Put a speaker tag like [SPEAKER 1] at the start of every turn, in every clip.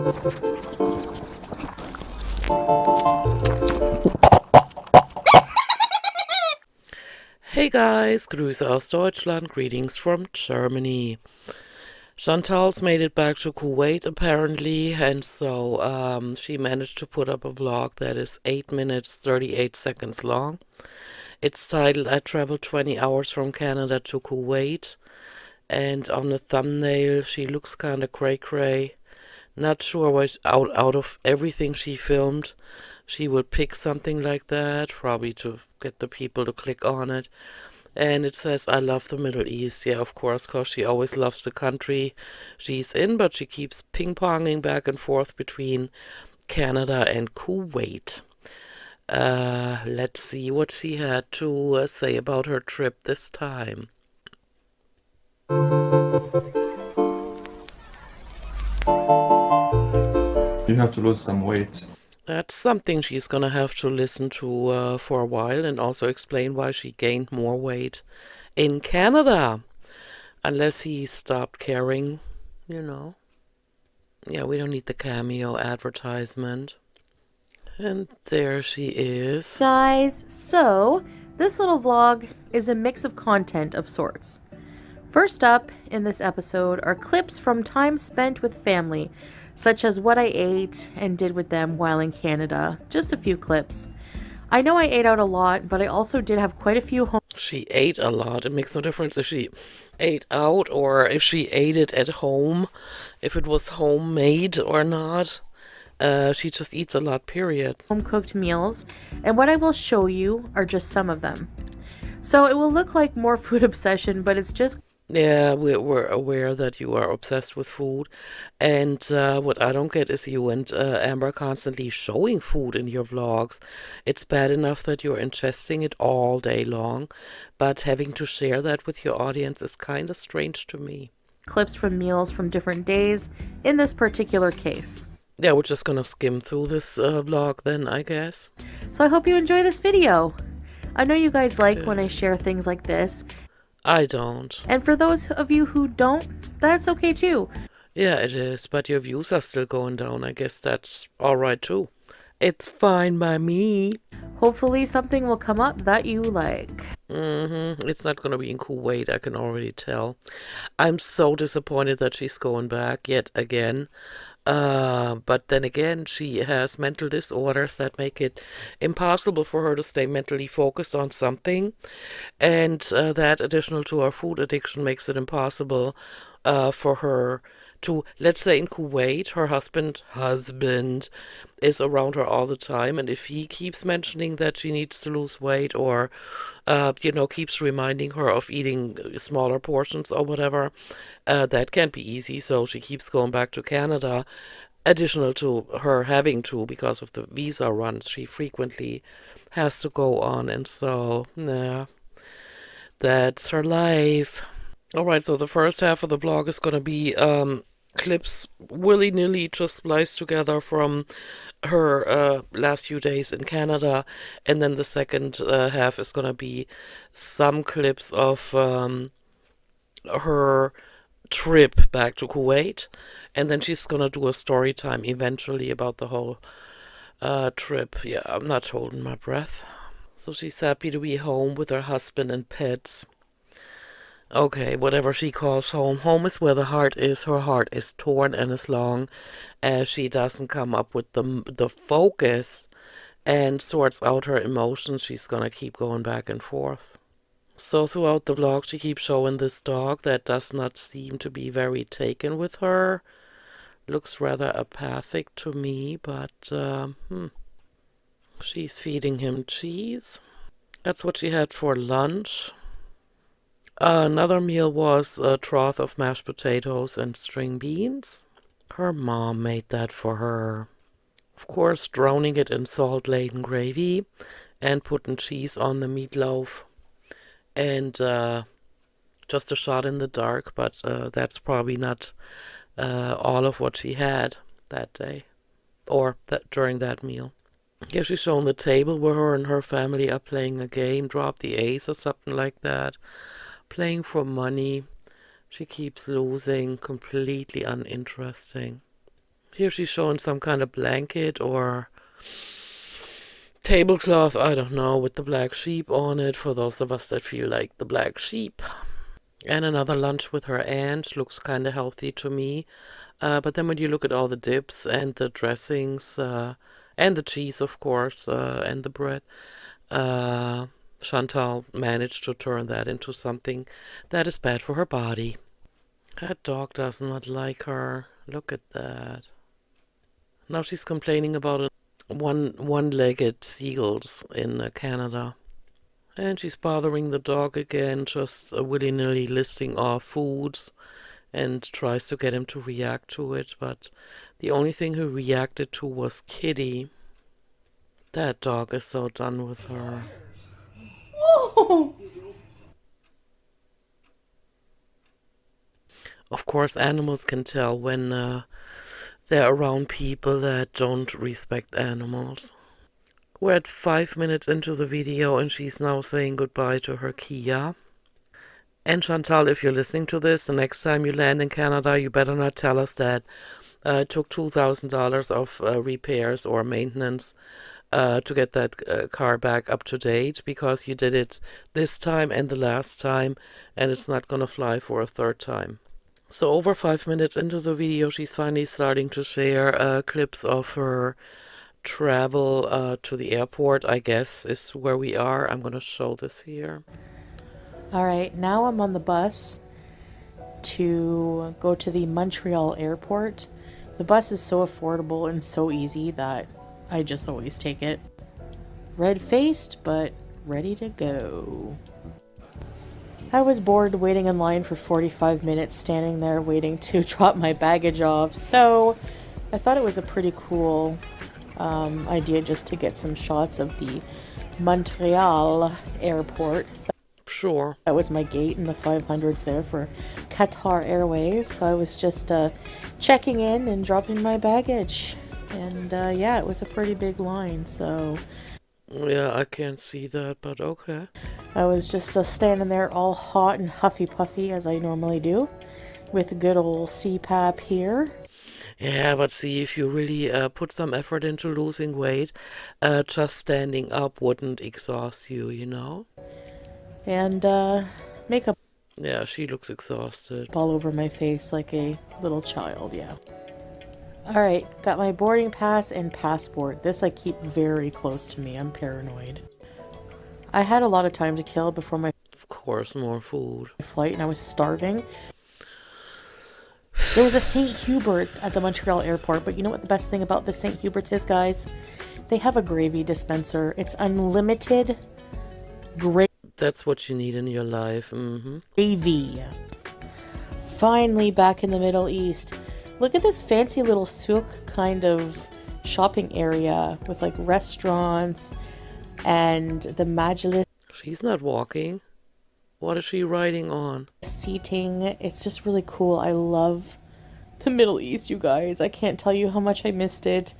[SPEAKER 1] Hey guys, Grüße aus Deutschland, greetings from Germany. Chantal's made it back to Kuwait apparently, and so she managed to put up a vlog that is 8 minutes 38 seconds long. It's titled I Traveled 20 Hours from Canada to Kuwait, and on the thumbnail she looks kinda cray-cray. Not sure what out of everything she filmed she would pick something like that, probably to get the people to click on it. And it says, I love the Middle East. Yeah, of course, because she always loves the country she's in, but she keeps ping-ponging back and forth between Canada and Kuwait. Let's see what she had to say about her trip this time.
[SPEAKER 2] You have to lose some weight.
[SPEAKER 1] That's something she's gonna have to listen to for a while, and also explain why she gained more weight in Canada. Unless he stopped caring, you know. Yeah, we don't need the cameo advertisement. And there she is.
[SPEAKER 3] Guys, so this little vlog is a mix of content of sorts. First up in this episode are clips from time spent with family, such as what I ate and did with them while in Canada. Just a few clips. I know I ate out a lot, but I also did have quite a few home.
[SPEAKER 1] She ate a lot. It makes no difference if she ate out or if she ate it at home, if it was homemade or not. She just eats a lot, period.
[SPEAKER 3] Home cooked meals, and what I will show you are just some of them. So it will look like more food obsession, but it's just.
[SPEAKER 1] Yeah, we're aware that you are obsessed with food. And what I don't get is you and Amber constantly showing food in your vlogs. It's bad enough that you're ingesting it all day long, but having to share that with your audience is kind of strange to me.
[SPEAKER 3] Clips from meals from different days in this particular case.
[SPEAKER 1] Yeah, we're just gonna skim through this vlog then, I guess.
[SPEAKER 3] So I hope you enjoy this video. I know you guys like when I share things like this.
[SPEAKER 1] I don't.
[SPEAKER 3] And for those of you who don't, that's okay too.
[SPEAKER 1] Yeah, it is, but your views are still going down. I guess that's alright too. It's fine by me.
[SPEAKER 3] Hopefully something will come up that you like.
[SPEAKER 1] It's not gonna be in Kuwait, I can already tell. I'm so disappointed that she's going back yet again. But then again, she has mental disorders that make it impossible for her to stay mentally focused on something. And that, additional to her food addiction, makes it impossible for her to, let's say in Kuwait, her husband is around her all the time. And if he keeps mentioning that she needs to lose weight or, keeps reminding her of eating smaller portions or whatever, that can't be easy. So she keeps going back to Canada. Additional to her having to, because of the visa runs, she frequently has to go on. And so, yeah, that's her life. Alright, so the first half of the vlog is going to be clips willy-nilly just spliced together from her last few days in Canada, and then the second half is going to be some clips of her trip back to Kuwait, and then she's going to do a story time eventually about the whole trip. Yeah, I'm not holding my breath. So she's happy to be home with her husband and pets. Okay, whatever she calls home. Home is where the heart is. Her heart is torn, and as long as she doesn't come up with the focus and sorts out her emotions, she's gonna keep going back and forth. So throughout the vlog, she keeps showing this dog that does not seem to be very taken with her. Looks rather apathic to me, but she's feeding him cheese. That's what she had for lunch. Another meal was a trough of mashed potatoes and string beans. Her mom made that for her. Of course, drowning it in salt-laden gravy and putting cheese on the meatloaf. And just a shot in the dark, but that's probably not all of what she had that day or during that meal. Here she's shown the table where her and her family are playing a game, drop the ace or something like that. Playing for money. She keeps losing, completely uninteresting. Here she's showing some kind of blanket or tablecloth, I don't know, with the black sheep on it, for those of us that feel like the black sheep. And another lunch with her aunt. Looks kind of healthy to me. But then when you look at all the dips and the dressings, and the cheese, of course, and the bread, uh, Chantal managed to turn that into something that is bad for her body. That dog does not like her. Look at that. Now she's complaining about one-legged seagulls in Canada. And she's bothering the dog again, just willy-nilly listing off foods and tries to get him to react to it. But the only thing he reacted to was Kitty. That dog is so done with her.
[SPEAKER 3] Oh.
[SPEAKER 1] Of course, animals can tell when they're around people that don't respect animals. We're at 5 minutes into the video and she's now saying goodbye to her Kia. And Chantal, if you're listening to this, the next time you land in Canada, you better not tell us that it took $2,000 of repairs or maintenance to get that car back up to date, because you did it this time and the last time, and it's not going to fly for a third time. So over 5 minutes into the video, she's finally starting to share clips of her travel to the airport, I guess, is where we are. I'm going to show this here.
[SPEAKER 3] All right, now I'm on the bus to go to the Montreal airport. The bus is so affordable and so easy that I just always take it. Red-faced, but ready to go. I was bored waiting in line for 45 minutes, standing there waiting to drop my baggage off, so I thought it was a pretty cool idea just to get some shots of the Montreal airport.
[SPEAKER 1] Sure.
[SPEAKER 3] That was my gate in the 500s there for Qatar Airways, so I was just checking in and dropping my baggage. And yeah, it was a pretty big line, so
[SPEAKER 1] Yeah, I can't see that, but okay.
[SPEAKER 3] I was just standing there all hot and huffy puffy as I normally do, with a good old CPAP here.
[SPEAKER 1] Yeah, but see, if you really put some effort into losing weight, just standing up wouldn't exhaust you, you know?
[SPEAKER 3] And makeup
[SPEAKER 1] Yeah, she looks exhausted.
[SPEAKER 3] all over my face like a little child, yeah. Alright, got my boarding pass and passport. This I keep very close to me. I'm paranoid. I had a lot of time to kill before my
[SPEAKER 1] Of course, more food.
[SPEAKER 3] flight, and I was starving. There was a St. Hubert's at the Montreal airport, but you know what the best thing about the St. Hubert's is, guys? They have a gravy dispenser. It's unlimited
[SPEAKER 1] That's what you need in your life.
[SPEAKER 3] gravy. Finally back in the Middle East. Look at this fancy little souk kind of shopping area with like restaurants and the majlis
[SPEAKER 1] She's not walking. What is she riding on?
[SPEAKER 3] seating. It's just really cool. I love the Middle East, you guys. I can't tell you how much I missed it.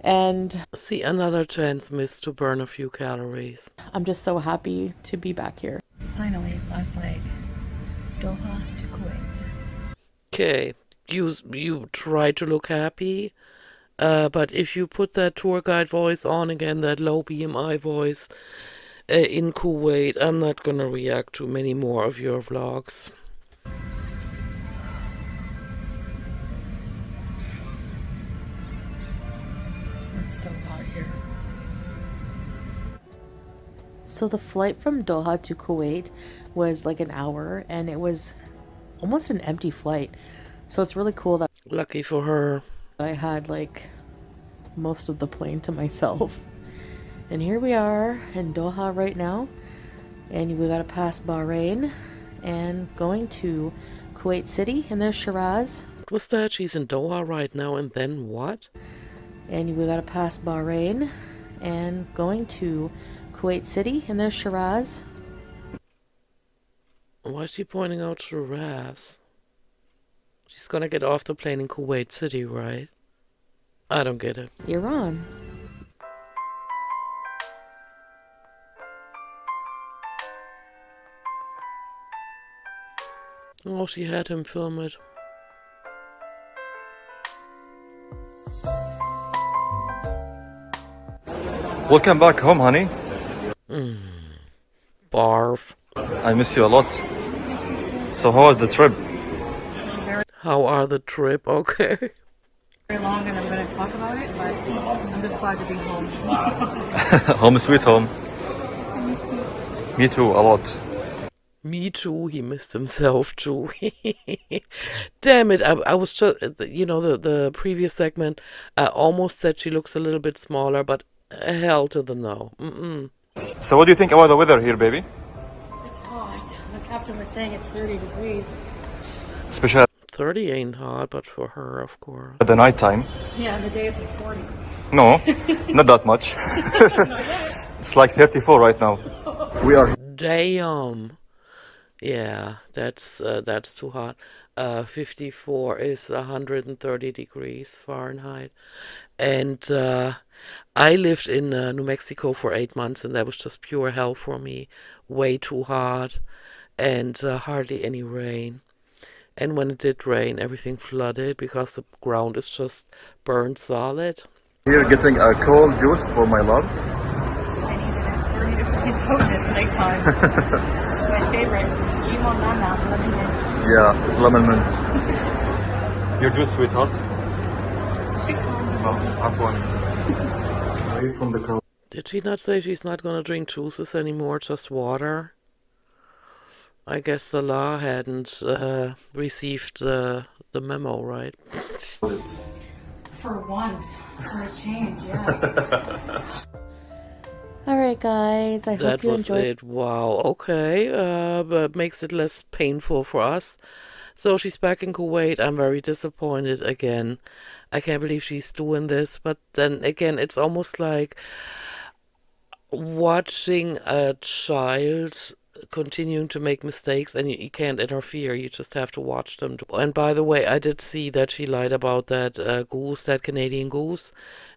[SPEAKER 3] And
[SPEAKER 1] See, another chance missed to burn a few calories.
[SPEAKER 3] I'm just so happy to be back here.
[SPEAKER 4] Finally, last leg. Doha to Kuwait.
[SPEAKER 1] Okay, you try to look happy, but if you put that tour guide voice on again, that low BMI voice, in Kuwait, I'm not gonna react to many more of your vlogs.
[SPEAKER 4] It's so hot here.
[SPEAKER 3] So the flight from Doha to Kuwait was like an hour, and it was almost an empty flight. So it's really cool that
[SPEAKER 1] Lucky for her.
[SPEAKER 3] I had like most of the plane to myself. And here we are in Doha right now, and we gotta pass Bahrain and going to Kuwait City, and there's Shiraz,
[SPEAKER 1] What was that? She's in Doha right now, and then what?
[SPEAKER 3] and we gotta pass Bahrain and going to Kuwait City, and there's Shiraz.
[SPEAKER 1] Why is she pointing out Shiraz? She's gonna get off the plane in Kuwait City, right? I don't get it.
[SPEAKER 3] Iran.
[SPEAKER 1] Oh, she had him film it.
[SPEAKER 5] Welcome back home, honey.
[SPEAKER 1] Barf.
[SPEAKER 5] I miss you a lot. So how was the trip?
[SPEAKER 1] How are the trip? Okay.
[SPEAKER 3] Very long, and I'm going to talk about it, but I'm just glad to be home.
[SPEAKER 5] Home sweet home.
[SPEAKER 3] I missed you.
[SPEAKER 5] Me too, a lot.
[SPEAKER 1] Me too. He missed himself too. Damn it! I was just, the previous segment. I almost said she looks a little bit smaller, but hell to the no.
[SPEAKER 5] So what do you think about the weather here, baby?
[SPEAKER 3] It's hot. The captain was saying it's 30 degrees.
[SPEAKER 5] Especially
[SPEAKER 1] 30 ain't hot, but for her, of course.
[SPEAKER 5] at the night time.
[SPEAKER 3] Yeah, and the day it's like 40.
[SPEAKER 5] No, not that much. It's like 34 right now. We are
[SPEAKER 1] Damn. Yeah, that's too hot. 54 is 130 degrees Fahrenheit. And I lived in New Mexico for 8 months, and that was just pure hell for me. Way too hot, and hardly any rain. And when it did rain, everything flooded because the ground is just burned solid.
[SPEAKER 5] here getting a cold juice for my love.
[SPEAKER 3] I need it. It's 30 degrees out and it's nighttime. My favorite. Lemon nana, lemon mint.
[SPEAKER 5] Yeah, lemon mint. Your juice, sweetheart. Have one. Away from the crowd.
[SPEAKER 1] Did she not say she's not going to drink juices anymore, just water? I guess the law hadn't received the memo, right?
[SPEAKER 3] For once. For a change, yeah. Alright guys, I hope
[SPEAKER 1] That
[SPEAKER 3] you
[SPEAKER 1] was
[SPEAKER 3] enjoyed.
[SPEAKER 1] it. Wow. Okay. But makes it less painful for us. So she's back in Kuwait. I'm very disappointed again. I can't believe she's doing this. But then again, it's almost like watching a child continuing to make mistakes, and you can't interfere. You just have to watch them. And by the way, I did see that she lied about that goose, that Canadian goose,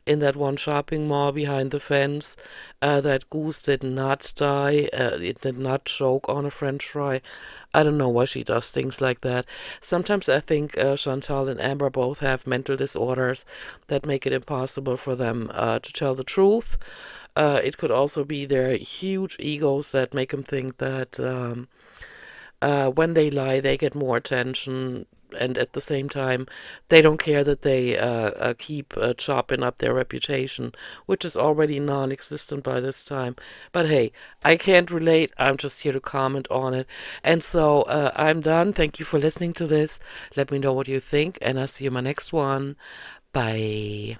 [SPEAKER 1] in that one shopping mall behind the fence. That goose did not die. It did not choke on a French fry. I don't know why she does things like that. Sometimes I think Chantal and Amber both have mental disorders that make it impossible for them to tell the truth. It could also be their huge egos that make them think that when they lie, they get more attention, and at the same time, they don't care that they keep chopping up their reputation, which is already non-existent by this time. But hey, I can't relate. I'm just here to comment on it. And so I'm done. Thank you for listening to this. Let me know what you think, and I'll see you in my next one. Bye.